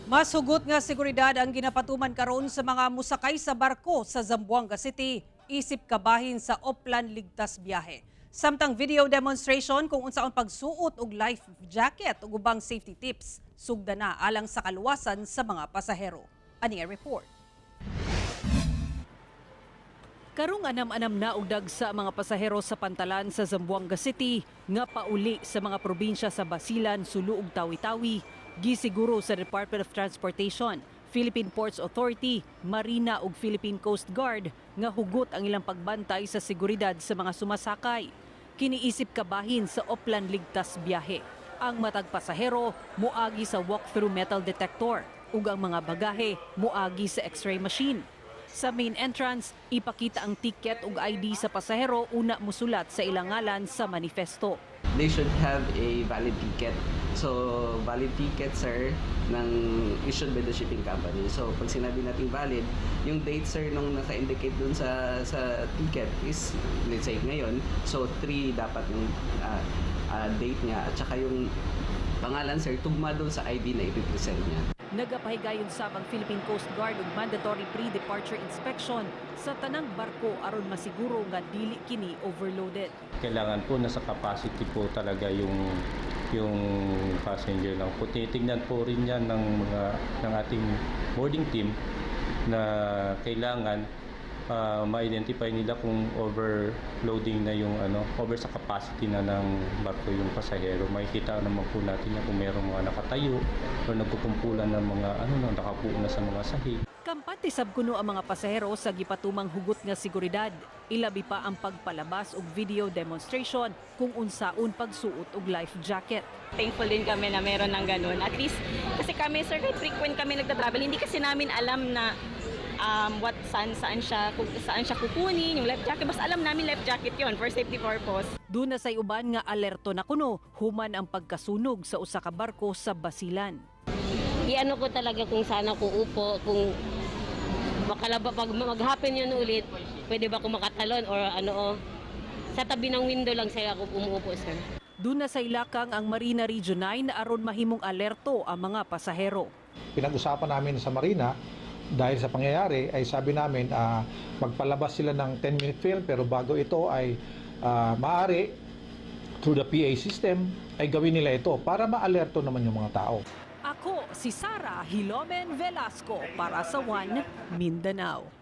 Mas hugot nga seguridad ang ginapatuman karon sa mga musakay sa barko sa Zamboanga City, isip kabahin sa Oplan Ligtas Biyahe. Samtang video demonstration kung unsaon pagsuot og life jacket ug ubang safety tips, sugda na alang sa kaluwasan sa mga pasahero. Ani report. Karong anam-anam na og dagsa mga pasahero sa pantalan sa Zamboanga City nga pauli sa mga probinsya sa Basilan, Sulu ug Tawi-Tawi. Gisiguro sa Department of Transportation, Philippine Ports Authority, Marina ug Philippine Coast Guard nga hugot ang ilang pagbantay sa seguridad sa mga sumasakay. Kiniisip kabahin sa Oplan Ligtas Biyahe. Ang matag pasahero muagi sa walk-through metal detector ug ang mga bagahe muagi sa x-ray machine. Sa main entrance, ipakita ang ticket ug ID sa pasahero una musulat sa ilang ngalan sa manifesto. They should have a valid ticket. So, valid ticket, sir, ng issued by the shipping company. So, pag sinabi natin valid, yung date, sir, nung naka-indicate dun sa ticket is, let's say, ngayon. So, 3 dapat yung date niya. At saka yung pangalan, sir, tugma dun sa ID na ipipresent niya. Nagapahigayon sabang Philippine Coast Guard ug mandatory pre-departure inspection sa tanang barko aron masiguro nga dili kini overloaded. Kailangan po nasa capacity po talaga yung passenger lang po. Titingnan po rin yan ng ating boarding team na kailangan ma-identify nila kung overloading na yung over sa capacity na ng barko yung pasahero. Makikita naman po natin na kung mayroong mga nakatayo o nagkukumpulan ng mga nakapuo na sa mga sahig. Kampante sab kuno ang mga pasahero sa gipatumang hugot nga seguridad. Ilabi pa ang pagpalabas og video demonstration kung unsaon pagsuot og life jacket. Thankful din kami na meron ng ganun. At least kasi kami sir, kahit frequent kami nagta-travel, hindi kasi namin alam na saan siya kukunin, yung life jacket. Basta alam namin life jacket yon for safety purpose. Doon na say uban nga alerto na kuno human ang pagkasunog sa usa ka barko sa Basilan. Iano ko talaga kung saan ako upo, kung makalaba pag mag-happen yun ulit, pwede ba ako makatalon or sa tabi ng window lang saya ako umuupo, sir. Doon na sa ilakang ang Marina Region 9 aron mahimong alerto ang mga pasahero. Pinag-usapan namin sa Marina dahil sa pangyayari ay sabi namin magpalabas sila ng 10-minute film pero bago ito ay maaari through the PA system ay gawin nila ito para ma-alerto naman yung mga tao. Ako si Sara Hilomen Velasco para sa One Mindanao.